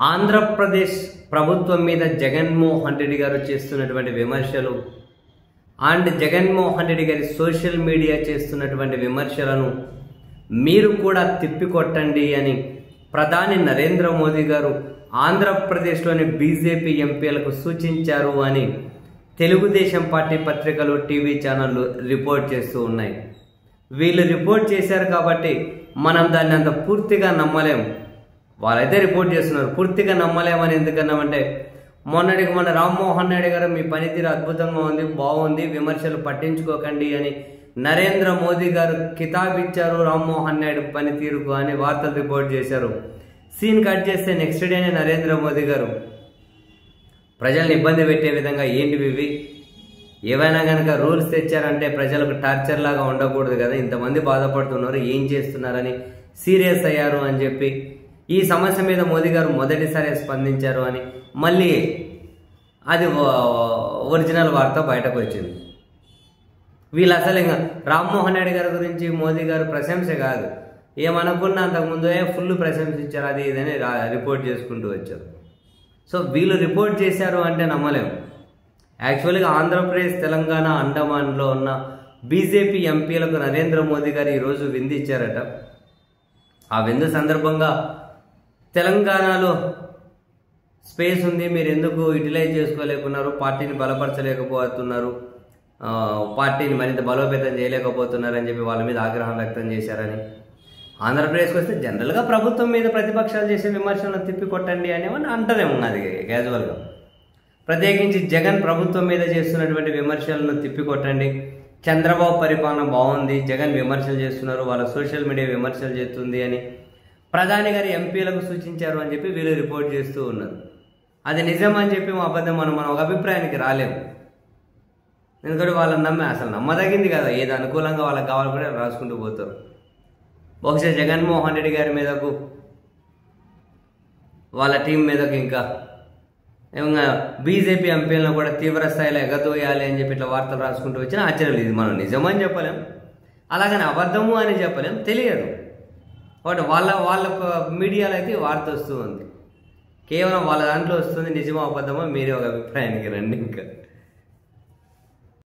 ఆంధ్రప్రదేశ్ ప్రభుత్వం మీద జగన్మోహన్ రెడ్డి గారు చేస్తున్నటువంటి విమర్శలు అండ్ జగన్మోహన్ రెడ్డి గారి సోషల్ మీడియా చేస్తున్నటువంటి విమర్శలను మీరు కూడా తిప్పికొట్టండి అని ప్రధాని నరేంద్ర మోదీ గారు ఆంధ్రప్రదేశ్లోని బీజేపీ ఎంపీలకు సూచించారు అని తెలుగుదేశం పార్టీ పత్రికలు టీవీ ఛానళ్ళు రిపోర్ట్ చేస్తూ ఉన్నాయి. వీళ్ళు రిపోర్ట్ చేశారు కాబట్టి మనం దాన్ని అంత పూర్తిగా నమ్మలేం. వాళ్ళైతే రిపోర్ట్ చేస్తున్నారు, పూర్తిగా నమ్మలేమని ఎందుకన్నామంటే మొన్న రామ్మోహన్ నాయుడు గారు మీ పనితీరు అద్భుతంగా ఉంది, బాగుంది, విమర్శలు పట్టించుకోకండి అని నరేంద్ర మోదీ గారు కితాబ్ ఇచ్చారు రామ్మోహన్ నాయుడు పనితీరుకు అని వార్తలు రిపోర్ట్ చేశారు. సీన్ కట్ చేస్తే నెక్స్ట్ డేనే నరేంద్ర మోదీ గారు ప్రజల్ని ఇబ్బంది పెట్టే విధంగా ఏంటివి ఇవి, ఏవైనా కనుక రూల్స్ తెచ్చారంటే ప్రజలకు టార్చర్ లాగా ఉండకూడదు కదా, ఇంతమంది బాధపడుతున్నారు, ఏం చేస్తున్నారని సీరియస్ అయ్యారు అని చెప్పి ఈ సమస్య మీద మోదీ గారు మొదటిసారి స్పందించారు అని మళ్ళీ అది ఒరిజినల్ వార్త బయటకు వచ్చింది. వీళ్ళు అసలు ఇంకా రామ్మోహన్ నాయుడు గారి గురించి మోదీ గారు ప్రశంస కాదు, ఏమనుకున్నా అంతకుముందే ఫుల్ ప్రశంసించారు, అది ఇదని రిపోర్ట్ చేసుకుంటూ వచ్చారు. సో వీళ్ళు రిపోర్ట్ చేశారు అంటే నమ్మలేము. యాక్చువల్గా ఆంధ్రప్రదేశ్, తెలంగాణ, అండమాన్లో ఉన్న బీజేపీ ఎంపీలకు నరేంద్ర మోదీ గారు ఈరోజు విందు ఇచ్చారట. ఆ విందు సందర్భంగా తెలంగాణలో స్పేస్ ఉంది, మీరు ఎందుకు యూటిలైజ్ చేసుకోలేకున్నారు, పార్టీని బలపరచలేకపోతున్నారు, పార్టీని మరింత బలోపేతం చేయలేకపోతున్నారు అని చెప్పి వాళ్ళ మీద ఆగ్రహం వ్యక్తం చేశారని, ఆంధ్రప్రదేశ్కి వస్తే జనరల్గా ప్రభుత్వం మీద ప్రతిపక్షాలు చేసే విమర్శలను తిప్పికొట్టండి అనేవని అంటారేమో అది క్యాజువల్గా. ప్రత్యేకించి జగన్ ప్రభుత్వం మీద చేస్తున్నటువంటి విమర్శలను తిప్పికొట్టండి, చంద్రబాబు పరిపాలన బాగుంది, జగన్ విమర్శలు చేస్తున్నారు, వాళ్ళ సోషల్ మీడియా విమర్శలు చేస్తుంది అని ప్రధాని గారి ఎంపీలకు సూచించారు అని చెప్పి వీళ్ళు రిపోర్ట్ చేస్తూ ఉన్నారు. అది నిజం అని చెప్పి మా అబద్ధం మనం ఒక అభిప్రాయానికి రాలేము. ఎందుకంటే వాళ్ళని నమ్మే అసలు నమ్మదగింది కదా, ఏది అనుకూలంగా వాళ్ళకి కావాలనుకుంటే రాసుకుంటూ పోతారు. బహుశా జగన్మోహన్ రెడ్డి గారి మీదకు వాళ్ళ టీం మీదకు ఇంకా ఏమన్నా బీజేపీ ఎంపీలను కూడా తీవ్ర స్థాయిలో ఎగదోయాలి అని చెప్పి ఇట్లా వార్తలు రాసుకుంటూ వచ్చినా ఆశ్చర్యం లేదు. మనం నిజమని చెప్పలేం, అలాగని అబద్ధము అని చెప్పలేం, తెలియదు. బట్ వాళ్ళ మీడియాలో అయితే వార్త వస్తూ ఉంది, కేవలం వాళ్ళ దాంట్లో వస్తుంది, నిజమో అబద్ధమో మీరే ఒక అభిప్రాయానికి రండి ఇంకా.